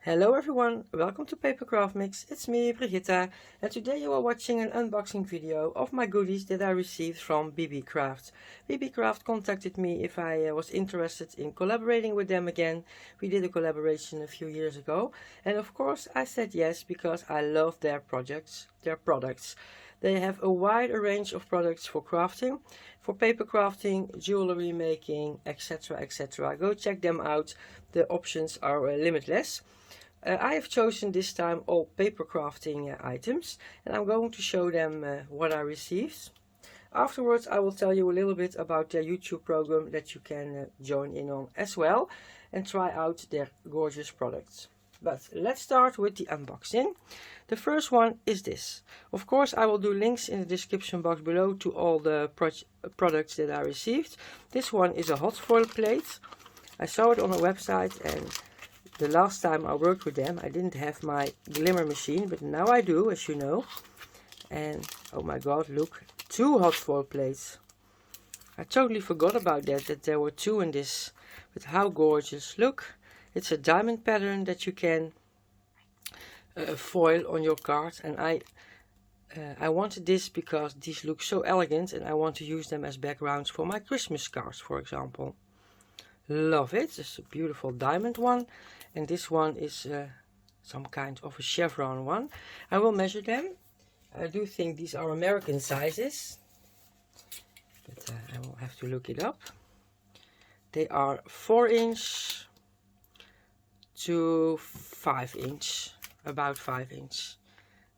Hello everyone, welcome to Papercraft Mix. It's me, Brigitta, and today you are watching an unboxing video of my goodies that I received from Beebeecraft. Beebeecraft contacted me if I was interested in collaborating with them again. We did a collaboration a few years ago, and of course I said yes because I love their products. They have a wide range of products for crafting, for paper crafting, jewelry making, etc, etc. Go check them out, the options are limitless. I have chosen this time all paper crafting items, and I'm going to show them what I received. Afterwards I will tell you a little bit about their YouTube program that you can join in on as well and try out their gorgeous products. But let's start with the unboxing. The first one is this. Of course I will do links in the description box below to all the products that I received. This one is a Hotfoil Plate. I saw it on the website, and the last time I worked with them I didn't have my glimmer machine, but now I do, as you know. And oh my god, look, 2 Hotfoil plates. I totally forgot about that there were 2 in this, but how gorgeous. Look, it's a diamond pattern that you can foil on your card, and I wanted this because these look so elegant and I want to use them as backgrounds for my Christmas cards, for example. Love it. It's a beautiful diamond one, and this one is some kind of a chevron one. I will measure them. I do think these are American sizes, but I will have to look it up. They are 4" to 5", about 5".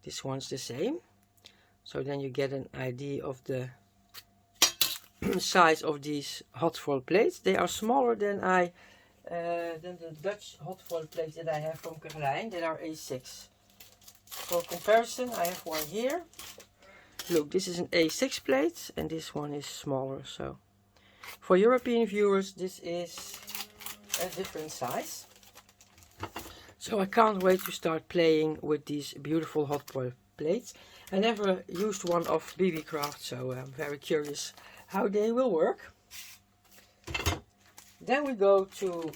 This one's the same, so then you get an idea of the size of these Hotfoil plates. They are smaller than the Dutch Hotfoil plates that I have from Carnival, that are A6. For comparison, I have one here. Look, this is an A6 plate and this one is smaller. So for European viewers this is a different size. So I can't wait to start playing with these beautiful Hotfoil plates. I never used one of Beebeecraft, so I'm very curious how they will work. Then we go to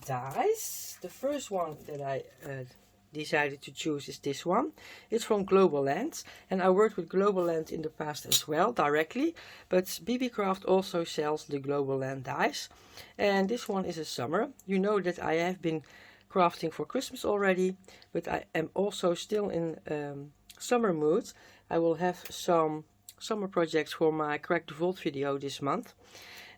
dies. The first one that I decided to choose is this one. It's from Globleland, and I worked with Globleland in the past as well, directly, but Beebeecraft also sells the Globleland dies, and this one is a summer. You know that I have been crafting for Christmas already, but I am also still in summer mood. I will have some summer projects for my Crack the Vault video this month,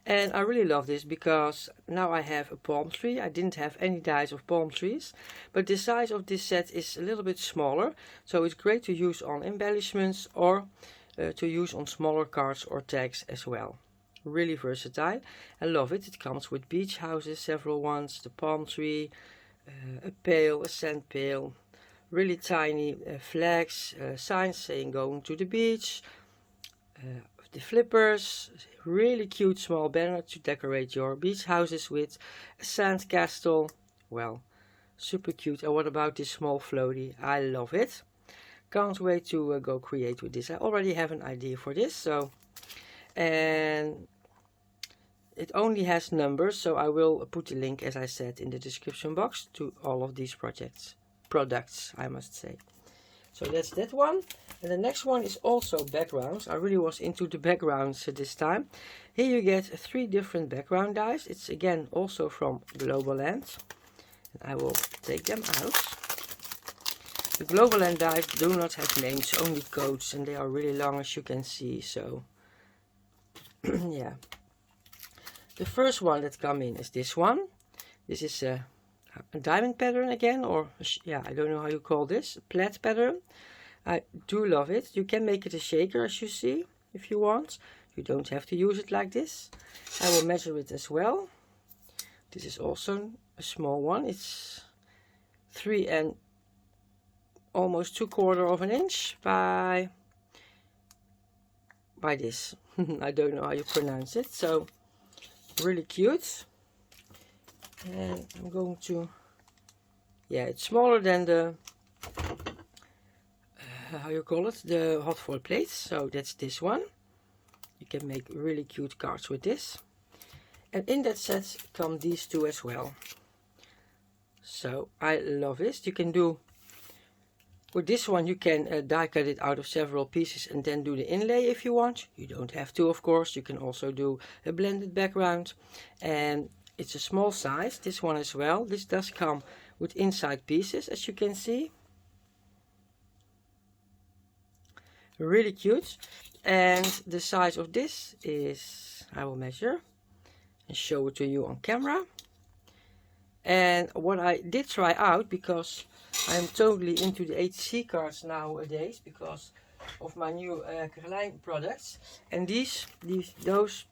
and I really love this because now I have a palm tree. I didn't have any dies of palm trees, but the size of this set is a little bit smaller, so it's great to use on embellishments or to use on smaller cards or tags as well. Really versatile. I love it. It comes with beach houses, several ones, the palm tree, a pail, a sand pail, really tiny flags, signs saying going to the beach, the flippers, really cute small banner to decorate your beach houses with, a sand castle, well, super cute. And what about this small floaty? I love it. Can't wait to go create with this. I already have an idea for this, so, and it only has numbers, so I will put the link, as I said, in the description box to all of these products, I must say. So that's that one. And the next one is also backgrounds. I really was into the backgrounds this time. Here you get 3 different background dies. It's again also from Globleland. And I will take them out. The Globleland dies do not have names, only codes, and they are really long, as you can see. So yeah. The first one that come in is this one. This is a diamond pattern again, or yeah, I don't know how you call this, a plaid pattern. I do love it. You can make it a shaker, as you see, if you want. You don't have to use it like this. I will measure it as well. This is also a small one. It's 3 and almost 2/4 inch by this. I don't know how you pronounce it. So really cute. And I'm going to, yeah, it's smaller than the how you call it, the Hotfoil plates. So that's this one. You can make really cute cards with this. And in that set come these 2 as well. So I love this. You can do, with this one you can die cut it out of several pieces and then do the inlay if you want. You don't have to, of course. You can also do a blended background. And it's a small size, this one as well. This does come with inside pieces, as you can see. Really cute. And the size of this is, I will measure and show it to you on camera. And what I did try out, because I'm totally into the ATC cards nowadays because of my new Carlijn products, and those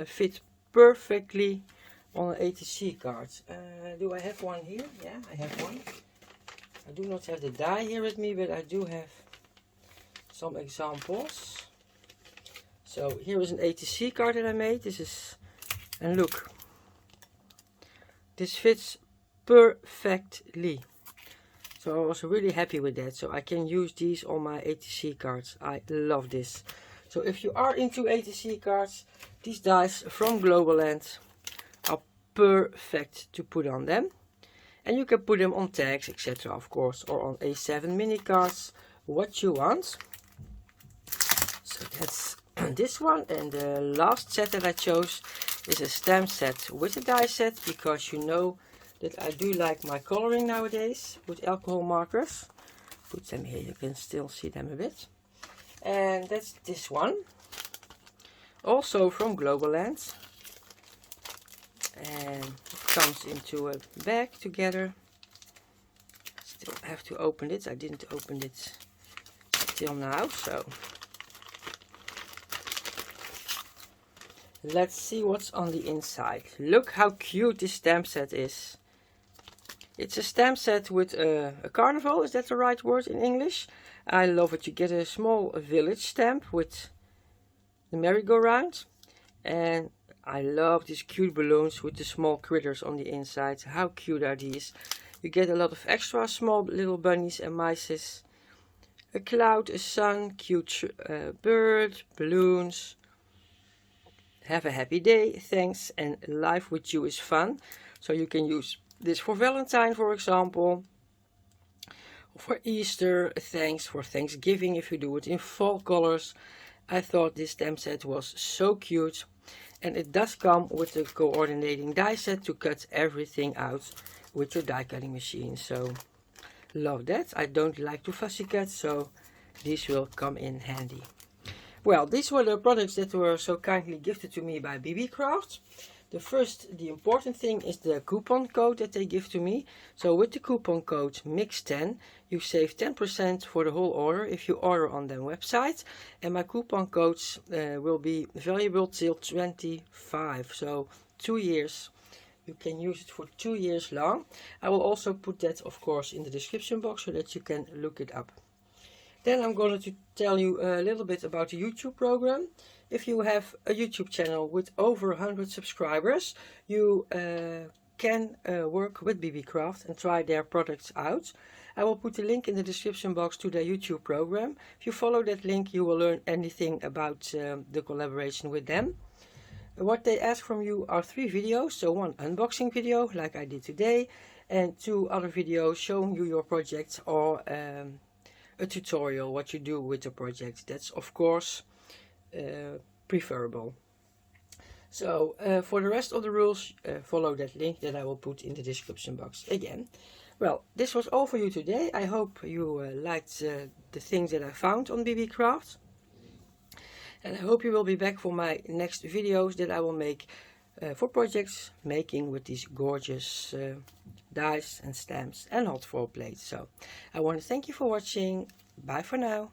fit perfectly on an ATC card. Do I have one here? Yeah, I have one. I do not have the die here with me, but I do have some examples. So here is an ATC card that I made. This is, and look, this fits perfectly. So I was really happy with that. So I can use these on my ATC cards. I love this. So if you are into ATC cards, these dies from Globleland are perfect to put on them. And you can put them on tags, etc. of course, or on A7 mini cards, what you want. So that's this one. And the last set that I chose is a stamp set with a die set, because you know that I do like my coloring nowadays with alcohol markers. Put them here, you can still see them a bit. And that's this one. Also from Globleland. And it comes into a bag together. Still have to open it. I didn't open it till now, so let's see what's on the inside. Look how cute this stamp set is. It's a stamp set with a carnival, is that the right word in English? I love it. You get a small village stamp with the merry-go-round. And I love these cute balloons with the small critters on the inside. How cute are these? You get a lot of extra small little bunnies and mices. A cloud, a sun, cute bird, balloons. Have a happy day, thanks, and life with you is fun. So you can use this for Valentine, for example, for Easter, thanks, for Thanksgiving if you do it in fall colors. I thought this stamp set was so cute, and it does come with a coordinating die set to cut everything out with your die cutting machine. So love that. I don't like to fussy cut, so these will come in handy. Well, these were the products that were so kindly gifted to me by Beebeecraft. The important thing is the coupon code that they give to me. So with the coupon code MIX10, you save 10% for the whole order if you order on their website. And my coupon codes will be valuable till 25, so 2 years. You can use it for 2 years long. I will also put that, of course, in the description box so that you can look it up. Then I'm going to tell you a little bit about the YouTube program. If you have a YouTube channel with over 100 subscribers, you can work with Beebeecraft and try their products out. I will put a link in the description box to their YouTube program. If you follow that link, you will learn anything about the collaboration with them. What they ask from you are 3 videos. So 1 unboxing video, like I did today, and 2 other videos showing you your project, or a tutorial what you do with the project. That's of course preferable. So for the rest of the rules, follow that link that I will put in the description box again. Well, this was all for you today. I hope you liked the things that I found on Beebeecraft, and I hope you will be back for my next videos that I will make for projects making with these gorgeous dies and stamps and hotfoil plates. So I want to thank you for watching. Bye for now.